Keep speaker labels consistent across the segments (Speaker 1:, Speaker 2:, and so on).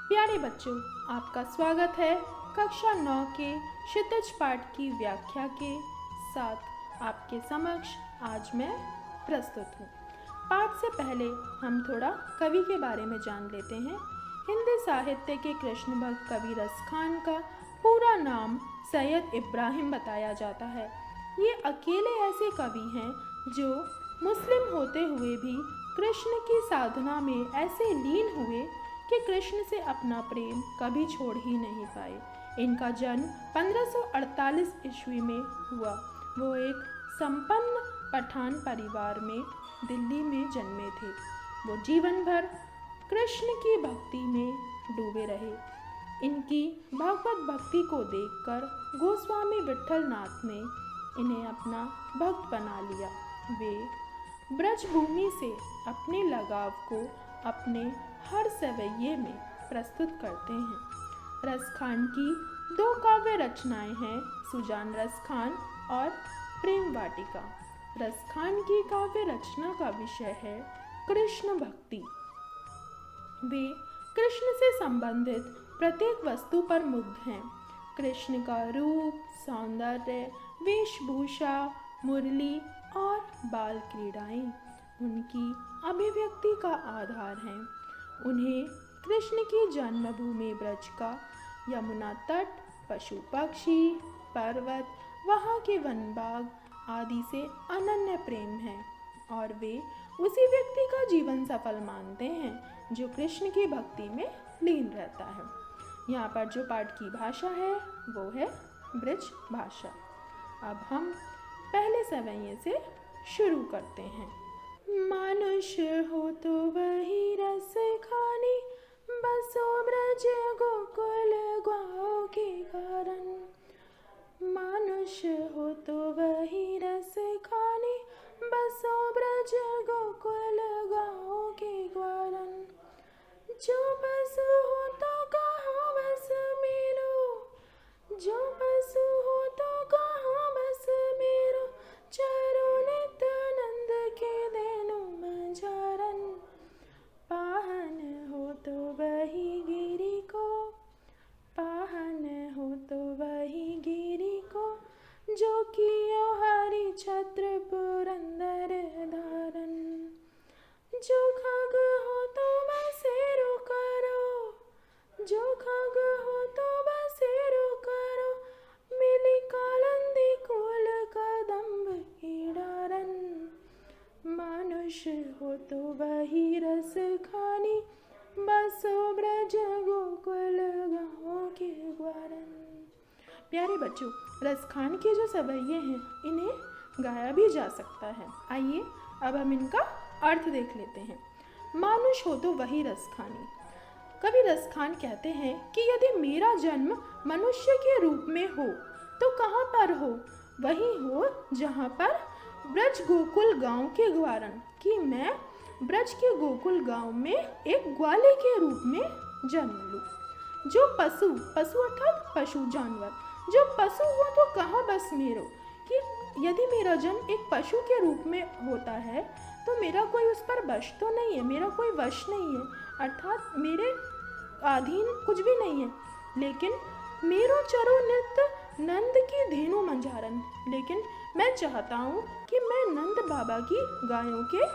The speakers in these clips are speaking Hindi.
Speaker 1: प्यारे बच्चों, आपका स्वागत है कक्षा 9 के क्षितिज पाठ की व्याख्या के साथ आपके समक्ष आज मैं प्रस्तुत हूँ। पाठ से पहले हम थोड़ा कवि के बारे में जान लेते हैं। हिंदी साहित्य के कृष्ण भक्त कवि रसखान का पूरा नाम सैयद इब्राहिम बताया जाता है। ये अकेले ऐसे कवि हैं जो मुस्लिम होते हुए भी कृष्ण की साधना में ऐसे लीन हुए कि कृष्ण से अपना प्रेम कभी छोड़ ही नहीं पाए। इनका जन्म 1548 ईस्वी में हुआ। वो एक संपन्न पठान परिवार में दिल्ली में जन्मे थे। वो जीवन भर कृष्ण की भक्ति में डूबे रहे। इनकी भागवत भक्ति को देखकर गोस्वामी विट्ठलनाथ ने इन्हें अपना भक्त बना लिया। वे ब्रजभूमि से अपने लगाव को अपने हर सवैये में प्रस्तुत करते हैं। रसखान की दो काव्य रचनाएं हैं, सुजान रसखान और प्रेम वाटिका। रसखान की काव्य रचना का विषय है कृष्ण भक्ति। वे कृष्ण से संबंधित प्रत्येक वस्तु पर मुग्ध हैं। कृष्ण का रूप, सौंदर्य, वेशभूषा, मुरली और बाल क्रीड़ाएं उनकी अभिव्यक्ति का आधार हैं। उन्हें कृष्ण की जन्मभूमि ब्रज का यमुना तट, पशु पक्षी, पर्वत, वहाँ के वन बाग आदि से अनन्य प्रेम है और वे उसी व्यक्ति का जीवन सफल मानते हैं जो कृष्ण की भक्ति में लीन रहता है। यहाँ पर जो पाठ की भाषा है वो है ब्रज भाषा। अब हम पहले सवैये से शुरू करते हैं। मनुष्य हो तो वही रस खानी, बसो ब्रज गोकुल ग्वाओं के कारण। मनुष्य हो तो वही रस खानी, बसो ब्रज गोकुल ग्वाओं के कारण। जो पशु हो तो कहाँ बस मेरो, जो पशु हो तो कहाँ बस मेरो। चरो नित नंद के देनु बंजारन। पाहन हो तो वही गिरी को, पाहन हो तो वही गिरी को। जो कियो हरि छत्र पुरंदर धारन। जो खग हो तो बसेरो करो, जो खग हो तो बसेरो करो। मिली कालंदी कुल कदम्ब की डारन। मनुष्य हो तो वही रस खानी, बसो ब्रज गोकुल गाँव के ग्वारन। प्यारे बच्चों, रसखान के जो सवैये हैं इन्हें गाया भी जा सकता है। आइए अब हम इनका अर्थ देख लेते हैं। मानुष हो तो वही रस खानी। कवि रसखान कहते हैं कि यदि मेरा जन्म मनुष्य के रूप में हो तो कहाँ पर हो? वही हो जहाँ पर ब्रज गोकुल गांव के ग्वारन, कि मैं ब्रज के गोकुल गांव में एक ग्वाले के रूप में जन्म लूँ। जो पशु, पशु अर्थात पशु जानवर, जो पशु हो तो कहाँ बस मेरो, कि यदि मेरा जन्म एक पशु के रूप में होता है तो मेरा कोई उस पर वश तो नहीं है, मेरा कोई वश नहीं है, अर्थात मेरे अधीन कुछ भी नहीं है। लेकिन मेरो चरो नित्य नंद की धेनु मंझारन, लेकिन मैं चाहता हूँ कि मैं नंद बाबा की गायों के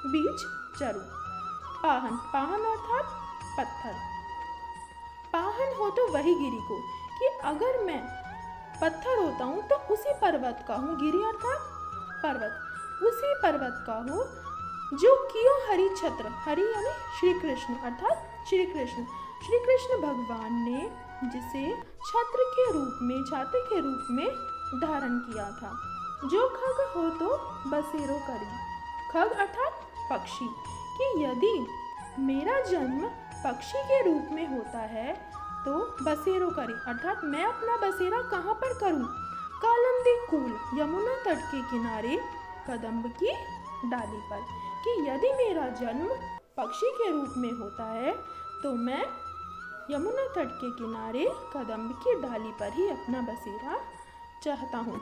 Speaker 1: बीच चरूं। पाहन, पाहन अर्थात पत्थर। पाहन हो तो वही गिरी को, कि अगर मैं पत्थर होता हूँ तो उसी पर्वत का हूँ, गिरी अर्थात पर्वत, उसी पर्वत का हूँ जो कियो हरि छत्र, हरि यानी श्री कृष्ण अर्थात श्री कृष्ण, श्री कृष्ण भगवान ने जिसे छत्र के रूप में, छाते के रूप में धारण किया था। जो खग हो तो बसेरो करी, खग अर्थात पक्षी, कि यदि मेरा जन्म पक्षी के रूप में होता है तो बसेरो करी अर्थात मैं अपना बसेरा कहाँ पर करूँ? कालंदी कूल, यमुना तट के किनारे, कदम्ब की डाली पर, कि यदि मेरा जन्म पक्षी के रूप में होता है तो मैं यमुना तट के किनारे कदम्ब की डाली पर ही अपना बसेरा चाहता हूँ।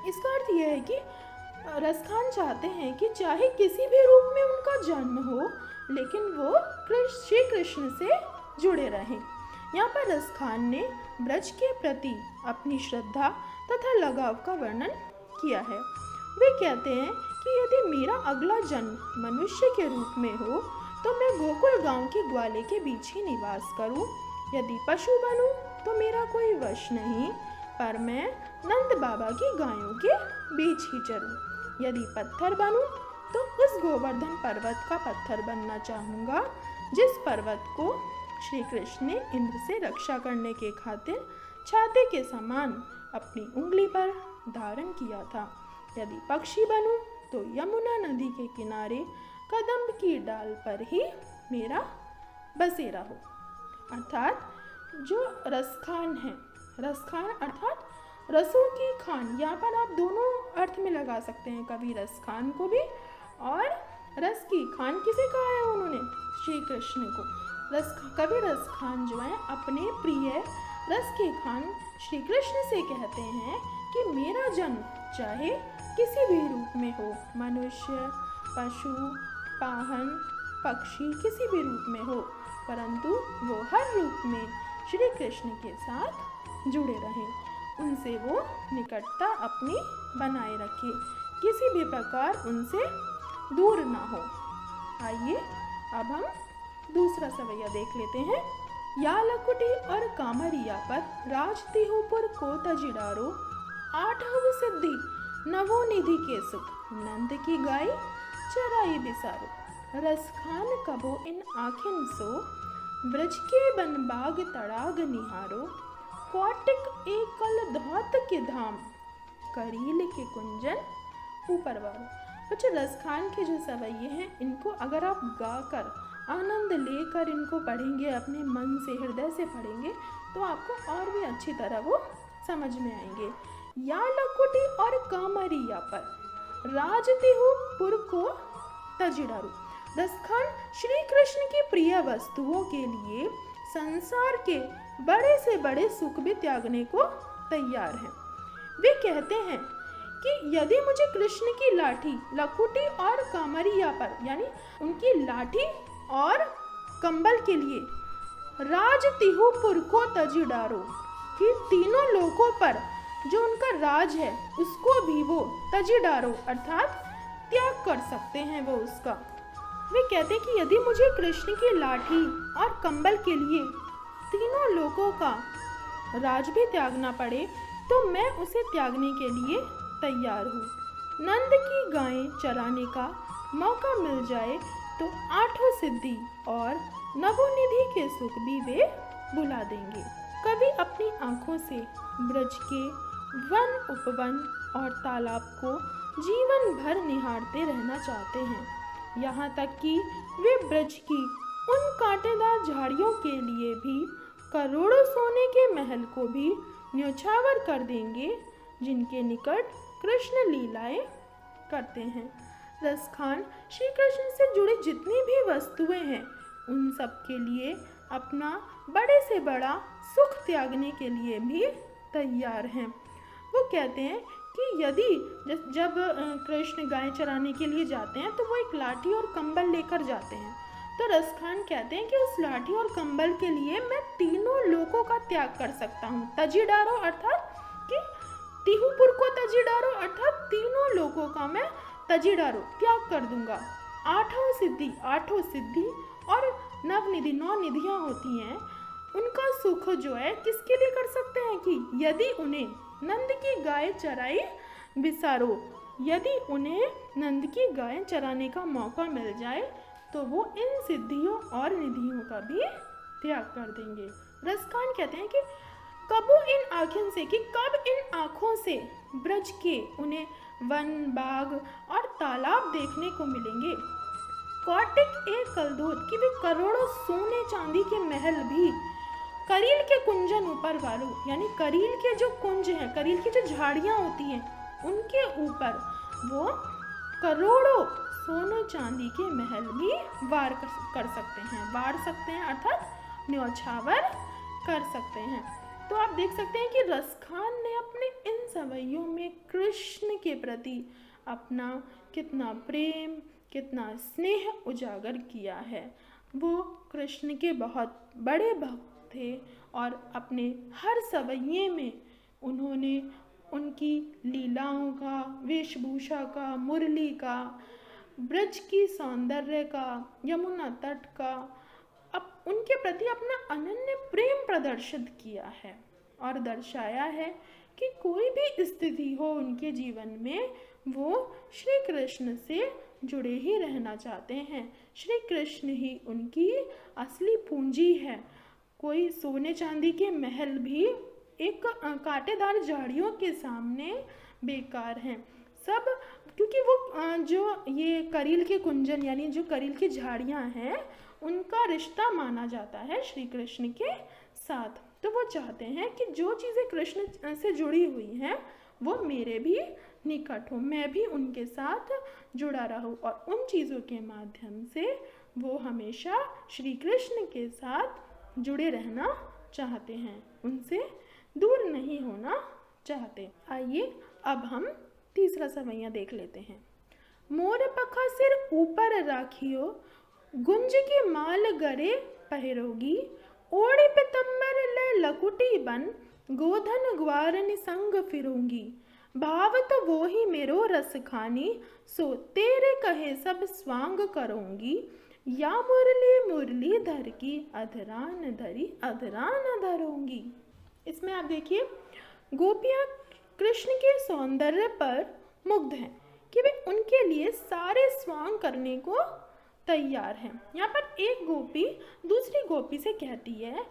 Speaker 1: इसका अर्थ यह है कि रसखान चाहते हैं कि चाहे किसी भी रूप में उनका जन्म हो, लेकिन वो श्री कृष्ण से जुड़े रहें। यहाँ पर रसखान ने ब्रज के प्रति अपनी श्रद्धा तथा लगाव का वर्णन किया है। वे कहते हैं कि यदि मेरा अगला जन्म मनुष्य के रूप में हो तो मैं गोकुल गांव के ग्वाले के बीच ही निवास करूं। यदि पशु बनूं तो मेरा कोई वश नहीं, पर मैं नंद बाबा की गायों के बीच ही चरूं। यदि पत्थर बनूं तो उस गोवर्धन पर्वत का पत्थर बनना चाहूँगा जिस पर्वत को श्री कृष्ण ने इंद्र से रक्षा करने के खातिर छाते के समान अपनी उंगली पर धारण किया था। यदि पक्षी बनूं तो यमुना नदी के किनारे कदम्ब की डाल पर ही मेरा बसेरा हो। अर्थात जो रसखान है, रसखान अर्थात रसों की खान, यहाँ पर आप दोनों अर्थ में लगा सकते हैं, कभी रसखान को भी और रस की खान किसे कहा है उन्होंने? श्री कृष्ण को। कवि रसखान जो है अपने प्रिय रस के खान श्री कृष्ण से कहते हैं कि मेरा जन्म चाहे किसी भी रूप में हो, मनुष्य, पशु, पाहन, पक्षी, किसी भी रूप में हो, परंतु वो हर रूप में श्री कृष्ण के साथ जुड़े रहें, उनसे वो निकटता अपनी बनाए रखे, किसी भी प्रकार उनसे दूर ना हो। आइए अब हम दूसरा सवैया देख लेते हैं। या लकुटी और कामरिया पर राज तिहुपुर को तजिडारो, आठव सिद्धि नवो निधि के सुख, नंद की गाय चराई बिसारो। रसखान कबो इन आखिन सो, ब्रज के बन बाग तड़ाग निहारो। कौटिक एकल धौत के धाम, करील के कुंजन ऊपर वारो। कुछ रसखान के जो सवैये हैं, इनको अगर आप गाकर आनंद लेकर इनको पढ़ेंगे, अपने मन से हृदय से पढ़ेंगे, तो आपको और भी अच्छी तरह वो समझ में आएंगे। या लकुटी और कामरिया पर राज तिहुपुर को तजिडारो। रसखान श्री कृष्ण की प्रिय वस्तुओं के लिए संसार के बड़े से बड़े सुख भी त्यागने को तैयार हैं। वे कहते हैं कि यदि मुझे कृष्ण की लाठी, लकुटी और कामरिया पर, यानी उनकी लाठी और कंबल के लिए राज तिहुपुर को तजिडारो, कि तीनों लोकों पर जो उनका राज है उसको भी वो तजिडारो अर्थात त्याग कर सकते हैं वो उसका। वे कहते हैं कि यदि मुझे कृष्ण की लाठी और कंबल के लिए तीनों लोकों का राज भी त्यागना पड़े तो मैं उसे त्यागने के लिए तैयार हूँ। नंद की गायें चराने का मौका मिल जाए तो आठों सिद्धि और नवोनिधि के सुख भी वे बुला देंगे। कवि अपनी आंखों से ब्रज के वन, उपवन और तालाब को जीवन भर निहारते रहना चाहते हैं। यहाँ तक कि वे ब्रज की उन कांटेदार झाड़ियों के लिए भी करोड़ों सोने के महल को भी न्यौछावर कर देंगे जिनके निकट कृष्ण लीलाएं करते हैं। रसखान श्री कृष्ण से जुड़ी जितनी भी वस्तुएं हैं उन सब के लिए अपना बड़े से बड़ा सुख त्यागने के लिए भी तैयार हैं। वो कहते हैं कि यदि जब कृष्ण गाय चराने के लिए जाते हैं तो वो एक लाठी और कंबल लेकर जाते हैं, तो रसखान कहते हैं कि उस लाठी और कंबल के लिए मैं तीनों लोकों का त्याग कर सकता हूँ। तजिडारो अर्थात कि तिहुपुर को तजिडारो अर्थात तीनों लोकों का मैं तजिडारो त्याग कर दूंगा। आठों सिद्धि और नवनिधि, 9 निधियाँ होती हैं, उनका सुख जो है किसके लिए कर सकते हैं कि यदि उन्हें नंद की गाय चराई बिसारो, यदि उन्हें नंद की गाय चराने का मौका मिल जाए तो वो इन सिद्धियों और निधियों का भी त्याग कर देंगे। रसखान कहते हैं कि कब इन आँखों से ब्रज के उन्हें वन, बाग और तालाब देखने को मिलेंगे। कौटिक एक कलदोत कि वे करोड़ों सोने चांदी के महल भी करील के कुंजन ऊपर वालों, यानी करील के जो कुंज हैं, करील की जो झाड़ियाँ होती हैं उनके ऊपर वो करोड़ों सोने चांदी के महल भी वार सकते हैं अर्थात न्यौछावर कर सकते हैं। तो आप देख सकते हैं कि रसखान ने अपने इन सवैयों में कृष्ण के प्रति अपना कितना प्रेम, कितना स्नेह उजागर किया है। वो कृष्ण के बहुत बड़े भक्त थे और अपने हर सवैये में उन्होंने उनकी लीलाओं का, वेशभूषा का, मुरली का, ब्रज की सौंदर्य का, यमुना तट का, अब उनके प्रति अपना अनन्य प्रेम प्रदर्शित किया है और दर्शाया है कि कोई भी स्थिति हो उनके जीवन में वो श्री कृष्ण से जुड़े ही रहना चाहते हैं। श्री कृष्ण ही उनकी असली पूंजी है। कोई सोने चांदी के महल भी एक कांटेदार झाड़ियों के सामने बेकार हैं। सब क्योंकि वो जो ये करील के कुंजन यानी जो करील की झाड़ियाँ हैं उनका रिश्ता माना जाता है श्री कृष्ण के साथ। तो वो चाहते हैं कि जो चीज़ें कृष्ण से जुड़ी हुई हैं वो मेरे भी निकट हो, मैं भी उनके साथ जुड़ा रहूं और उन चीज़ों के माध्यम से वो हमेशा श्री कृष्ण के साथ जुड़े रहना चाहते हैं, उनसे दूर नहीं होना चाहते। आइए अब हम तीसरा सवैया देख लेते हैं। मोर पखा सिर ऊपर राखियो, गुंज की माल गरे पहिरोगी, ओढ़ी पितंबर ले लकुटी बन, गोधन ग्वारनि संग फिरूंगी, भाव तो वो ही मेरो रस खानी, सो तेरे कहे सब स्वांग करूंगी, या मुरली मुरली धर की अधरान धरी अधरान धरूंगी। इसमें आप देखिए गोपियाँ कृष्ण के सौंदर्य पर मुग्ध हैं कि वे उनके लिए सारे स्वांग करने को तैयार हैं। यहाँ पर एक गोपी दूसरी गोपी से कहती है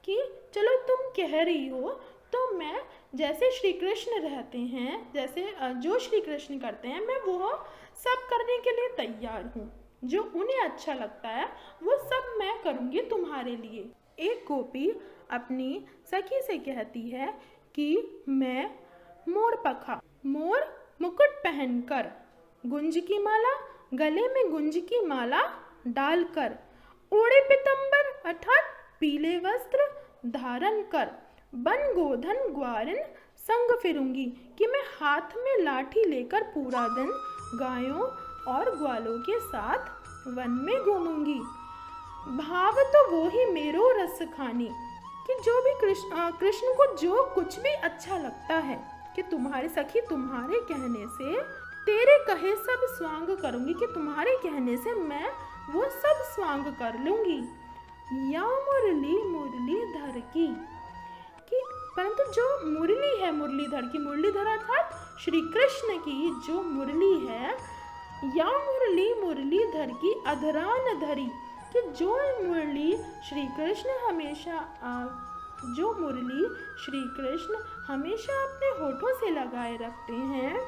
Speaker 1: कि चलो तुम कह रही हो तो मैं जैसे श्री कृष्ण रहते हैं, जैसे जो श्री कृष्ण करते हैं, मैं वो सब करने के लिए तैयार हूँ। जो उन्हें अच्छा लगता है वो सब मैं करूँगी तुम्हारे लिए। एक गोपी अपनी सखी से कहती है कि मैं मोर पखा, मोर मुकुट पहनकर, गुंज की माला, गले में गुंज की माला डालकर, ओढ़े पीतांबर अर्थात पीले वस्त्र धारण कर, बन गोधन ग्वारन संग फिरूंगी, कि मैं हाथ में लाठी लेकर पूरा दिन गायों और ग्वालों के साथ वन में घूमूंगी। भाव तो वो ही मेरो रस खानी, कि जो भी कृष्ण को जो कुछ भी अच्छा लगता है कि तुम्हारे सखी तुम्हारे कहने से तेरे कहे सब स्वांग करूंगी, कि तुम्हारे कहने से मैं वो सब स्वांग कर लूंगी। या मुरली मुरली धर की, कि परंतु जो मुरली है मुरलीधर की, मुरलीधर अर्थात श्री कृष्ण की जो मुरली है, या मुरली मुरलीधर की अधरान धरी, कि जो मुरली श्री कृष्ण हमेशा अपने होठों से लगाए रखते हैं,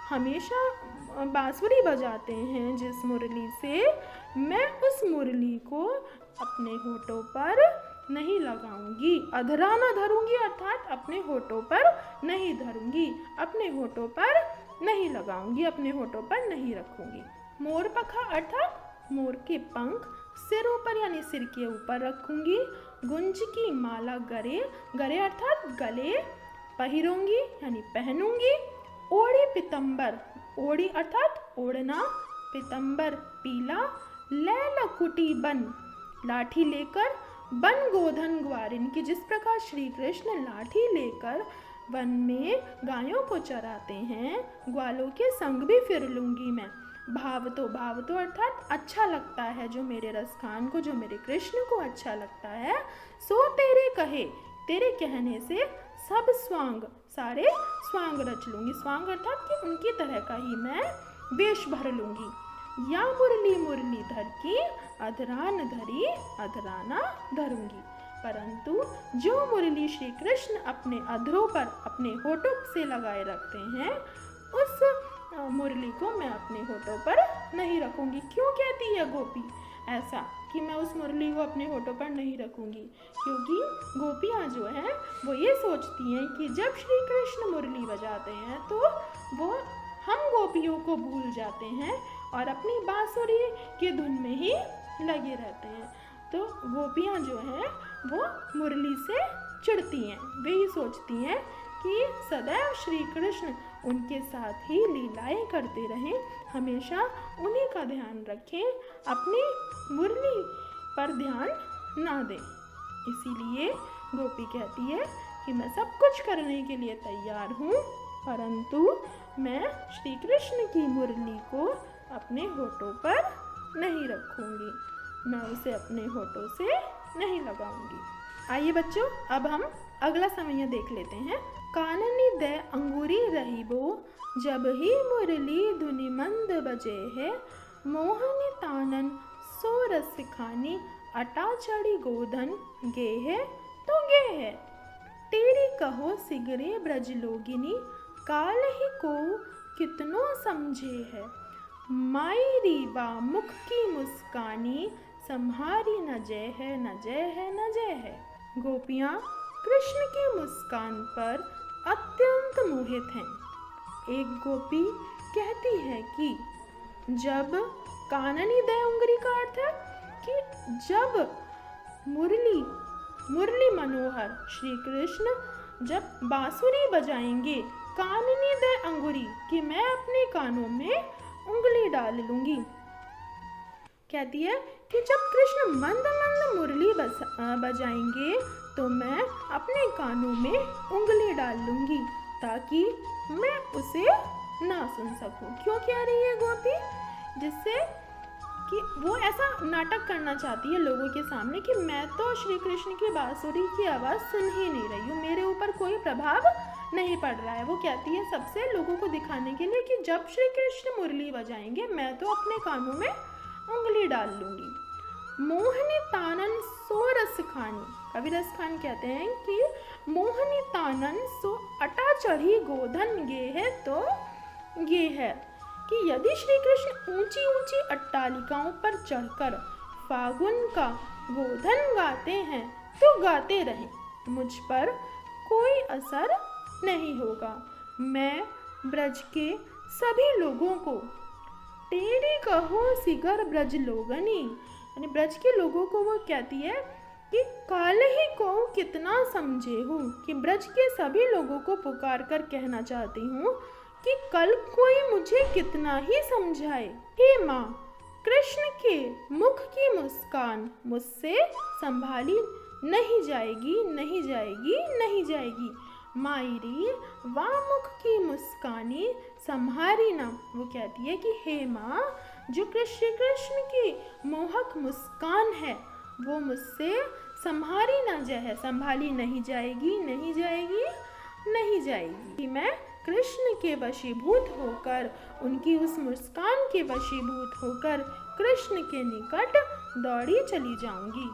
Speaker 1: हमेशा बांसुरी बजाते हैं जिस मुरली से, मैं उस मुरली को अपने होठों पर नहीं लगाऊंगी। अधराना धरूंगी अर्थात अपने होठों पर नहीं धरूंगी, अपने होठों पर नहीं लगाऊंगी, अपने होठों पर नहीं रखूंगी। मोर पखा अर्थात मोर के पंख सिर ऊपर यानी सिर के ऊपर रखूंगी। गुंज की माला गरे, गरे अर्थात गले पहिरूंगी यानी पहनूंगी। ओढ़ी पितंबर, ओढ़ी अर्थात ओढ़ना, पितंबर पीला, लैला कुटी बन लाठी लेकर, बन गोधन ग्वारिन, की जिस प्रकार श्री कृष्ण लाठी लेकर वन में गायों को चराते हैं, ग्वालों के संग भी फिर लूंगी मैं। भाव तो अर्थात अच्छा लगता है जो मेरे रसखान को, जो मेरे कृष्ण को अच्छा लगता है, सो तेरे कहे, तेरे कहने से सब स्वांग, सारे स्वांग रच लूंगी। स्वांग अर्थात कि उनकी तरह का ही मैं वेश भर लूंगी। या मुरली मुरली धर की अधरान धरी अधराना धरूंगी, परंतु जो मुरली श्री कृष्ण अपने अधरों पर अपने होठों से लगाए रखते हैं, उस मुरली को मैं अपने होठों पर नहीं रखूंगी। क्यों कहती है गोपी ऐसा कि मैं उस मुरली को अपने होठों पर नहीं रखूंगी? क्योंकि गोपियाँ जो हैं वो ये सोचती हैं कि जब श्री कृष्ण मुरली बजाते हैं तो वो हम गोपियों को भूल जाते हैं और अपनी बांसुरी के धुन में ही लगे रहते हैं। तो गोपियाँ जो हैं वो मुरली से चिढ़ती हैं, वे ही सोचती हैं कि सदैव श्री कृष्ण उनके साथ ही लीलाएं करते रहें, हमेशा उन्हीं का ध्यान रखें, अपनी मुरली पर ध्यान ना दें। इसीलिए गोपी कहती है कि मैं सब कुछ करने के लिए तैयार हूँ, परंतु मैं श्री कृष्ण की मुरली को अपने होठों पर नहीं रखूँगी, मैं उसे अपने होठों से नहीं लगाऊंगी। आइए बच्चों, अब हम अगला समय देख लेते हैं। काननी दे अंगूरी रहीबो, जब ही मुरली धुनि मंद बजे है, मोहनी तानन सो रस खानी, अटा चढ़ी गोधन गे है तो गे है। तेरी कहो सिगरे ब्रज लोगिनी, काल ही को कितनो समझे है, माई रीवा मुख की मुस्कानी, संहारी न जय है न जय है न जय है। गोपियाँ कृष्ण की मुस्कान पर अत्यंत मोहित हैं। एक गोपी कहती है कि जब काननी दे उंगली का अर्थ है कि जब मुरली मनोहर श्री कृष्ण जब बांसुरी बजाएंगे, काननी दे अंगुरी कि मैं अपने कानों में उंगली डाल लूंगी। कहती है कि जब कृष्ण मंद मंद मुरली बजाएंगे तो मैं अपने कानों में उंगली डाल लूंगी ताकि मैं उसे ना सुन सकूं। क्यों कह रही है गोपी? जिससे कि वो ऐसा नाटक करना चाहती है लोगों के सामने कि मैं तो श्री कृष्ण की बांसुरी की आवाज़ सुन ही नहीं रही हूँ, मेरे ऊपर कोई प्रभाव नहीं पड़ रहा है। वो कहती है सबसे लोगों को दिखाने के लिए कि जब श्री कृष्ण मुरली बजाएंगे मैं तो अपने कानों में उंगली डाल लूंगी। मोहनी तानन सो रस खानी, कवि रस खान कहते हैं कि मोहनी तानन सो अटा चढ़ी गोधन गे है तो गे है, कि यदि श्री कृष्ण ऊंची ऊंची अट्टालिकाओं पर चढ़कर फागुन का गोधन गाते हैं तो गाते रहें, मुझ पर कोई असर नहीं होगा। मैं ब्रज के सभी लोगों को, तेरी कहो सिगर ब्रज लोगनी, यानी ब्रज के लोगों को वो कहती है कि काल ही को कितना समझे हूँ, कि ब्रज के सभी लोगों को पुकार कर कहना चाहती हूँ कि कल कोई मुझे कितना ही समझाए। हे माँ, कृष्ण के मुख की मुस्कान मुझसे संभाली नहीं जाएगी, नहीं जाएगी, नहीं जाएगी। मायरी वाह मुख की मुस्कानी संहारी ना, वो कहती है कि हे माँ, जो कृष्ण की मोहक मुस्कान है वो मुझसे संभाली ना जाए, संभाली नहीं जाएगी, नहीं जाएगी, नहीं जाएगी। कि मैं कृष्ण के वशीभूत होकर, उनकी उस मुस्कान के वशीभूत होकर कृष्ण के निकट दौड़ी चली जाऊंगी।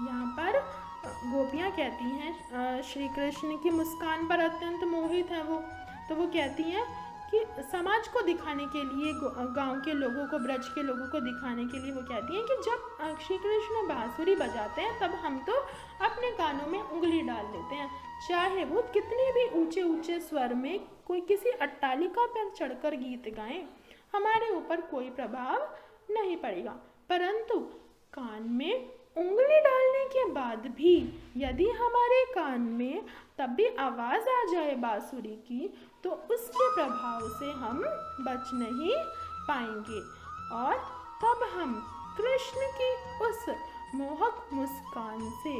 Speaker 1: यहाँ पर गोपियाँ कहती हैं श्री कृष्ण की मुस्कान पर अत्यंत मोहित है वो, तो वो कहती हैं कि समाज को दिखाने के लिए, गांव के लोगों को, ब्रज के लोगों को दिखाने के लिए वो कहती हैं कि जब श्री कृष्ण बांसुरी बजाते हैं तब हम तो अपने कानों में उंगली डाल लेते हैं, चाहे वो कितने भी ऊंचे ऊंचे स्वर में कोई किसी अट्टालिका पर चढ़कर गीत गाएं, हमारे ऊपर कोई प्रभाव नहीं पड़ेगा। परंतु कान में उंगली डालने के बाद भी यदि हमारे कान में तब भी आवाज़ आ जाए बांसुरी की, तो उसके प्रभाव से हम बच नहीं पाएंगे और तब हम कृष्ण की उस मोहक मुस्कान से,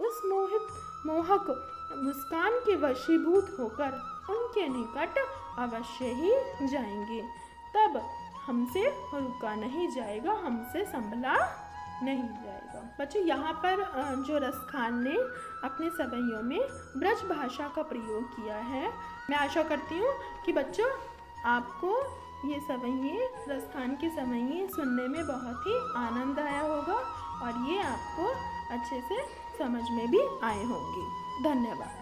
Speaker 1: उस मोहक मुस्कान के वशीभूत होकर उनके निकट अवश्य ही जाएंगे। तब हमसे रुका नहीं जाएगा, हमसे संभला नहीं जाएगा। बच्चों, यहाँ पर जो रस खान ने अपने सवैयों में ब्रज भाषा का प्रयोग किया है, मैं आशा करती हूँ कि बच्चों आपको ये सवैये, रस खान के सवैये सुनने में बहुत ही आनंद आया होगा और ये आपको अच्छे से समझ में भी आए होंगे। धन्यवाद।